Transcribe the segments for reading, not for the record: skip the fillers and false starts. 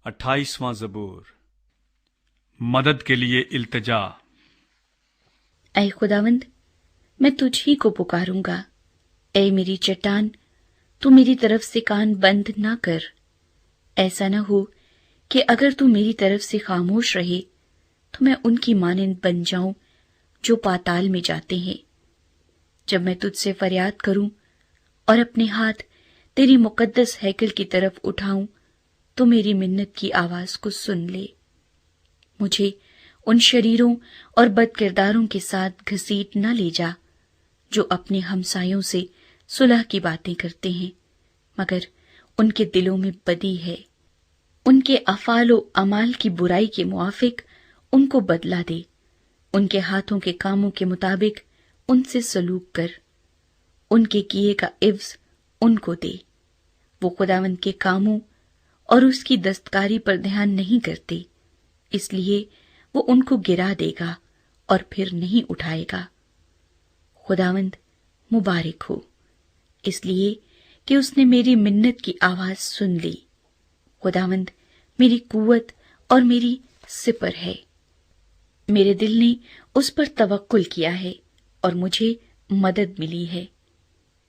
28واں زبور۔ مدد کے لیے التجا۔ اے خداوند، میں تجھ ہی کو پکاروں گا۔ اے میری چٹان، تو میری طرف سے کان بند نہ کر۔ ایسا نہ ہو کہ اگر تو میری طرف سے خاموش رہے تو میں ان کی مانند بن جاؤں جو پاتال میں جاتے ہیں۔ جب میں تجھ سے فریاد کروں اور اپنے ہاتھ تیری مقدس ہیکل کی طرف اٹھاؤں تو میری منت کی آواز کو سن لے۔ مجھے ان شریروں اور بد کرداروں کے ساتھ گھسیٹ نہ لے جا جو اپنے ہمسایوں سے صلح کی باتیں کرتے ہیں، مگر ان کے دلوں میں بدی ہے۔ ان کے افعال و اعمال کی برائی کے موافق ان کو بدلہ دے، ان کے ہاتھوں کے کاموں کے مطابق ان سے سلوک کر، ان کے کیے کا عوض ان کو دے۔ وہ خداوند کے کاموں اور اس کی دستکاری پر دھیان نہیں کرتے، اس لیے وہ ان کو گرا دے گا اور پھر نہیں اٹھائے گا۔ خداوند مبارک ہو، اس لیے کہ اس نے میری منت کی آواز سن لی۔ خداوند میری قوت اور میری سپر ہے، میرے دل نے اس پر توکل کیا ہے اور مجھے مدد ملی ہے۔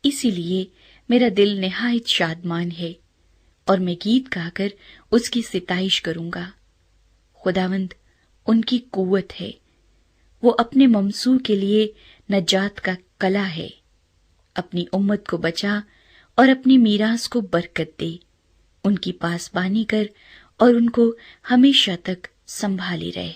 اسی لیے میرا دل نہایت شادمان ہے اور میں گیت گا کر اس کی ستائش کروں گا۔ خداوند ان کی قوت ہے، وہ اپنے ممسوح کے لیے نجات کا قلعہ ہے۔ اپنی امت کو بچا اور اپنی میراث کو برکت دے، ان کی پاسبانی کر اور ان کو ہمیشہ تک سنبھالے رہے۔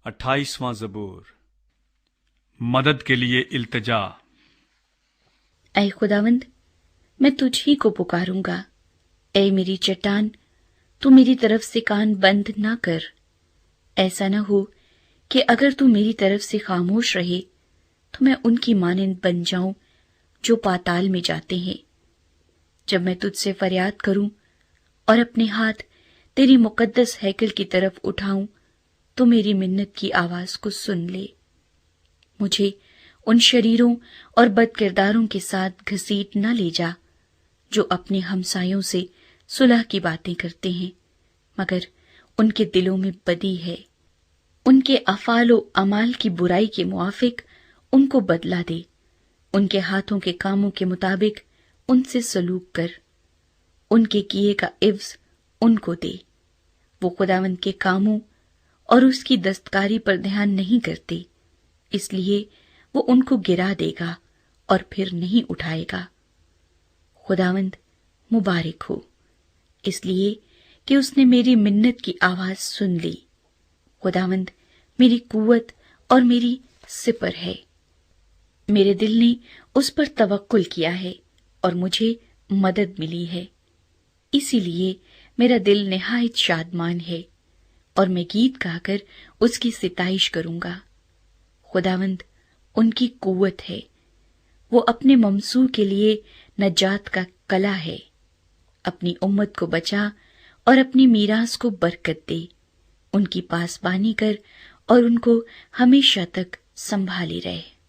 اٹھائیسواں زبور۔ مدد کے لیے التجا۔ اے خداوند، میں تجھ ہی کو پکاروں گا۔ اے میری چٹان، تو میری طرف سے کان بند نہ کر۔ ایسا نہ ہو کہ اگر تو میری طرف سے خاموش رہے تو میں ان کی مانند بن جاؤں جو پاتال میں جاتے ہیں۔ جب میں تجھ سے فریاد کروں اور اپنے ہاتھ تیری مقدس ہیکل کی طرف اٹھاؤں تو میری منت کی آواز کو سن لے۔ مجھے ان شریروں اور بد کرداروں کے ساتھ گھسیٹ نہ لے جا جو اپنے ہمسایوں سے صلح کی باتیں کرتے ہیں، مگر ان کے دلوں میں بدی ہے۔ ان کے افعال و اعمال کی برائی کے موافق ان کو بدلہ دے، ان کے ہاتھوں کے کاموں کے مطابق ان سے سلوک کر، ان کے کیے کا عوض ان کو دے۔ وہ خداوند کے کاموں اور اس کی دستکاری پر دھیان نہیں کرتے، اس لیے وہ ان کو گرا دے گا اور پھر نہیں اٹھائے گا۔ خداوند مبارک ہو، اس لیے کہ اس نے میری منت کی آواز سن لی۔ خداوند میری قوت اور میری سپر ہے، میرے دل نے اس پر توکل کیا ہے اور مجھے مدد ملی ہے، اسی لیے میرا دل نہایت شادمان ہے اور میں گیت گا کر اس کی ستائش کروں گا۔ خداوند ان کی قوت ہے، وہ اپنے ممسوح کے لیے نجات کا کلہ ہے۔ اپنی امت کو بچا اور اپنی میراث کو برکت دے، ان کی پاسبانی کر اور ان کو ہمیشہ تک سنبھالے رہے۔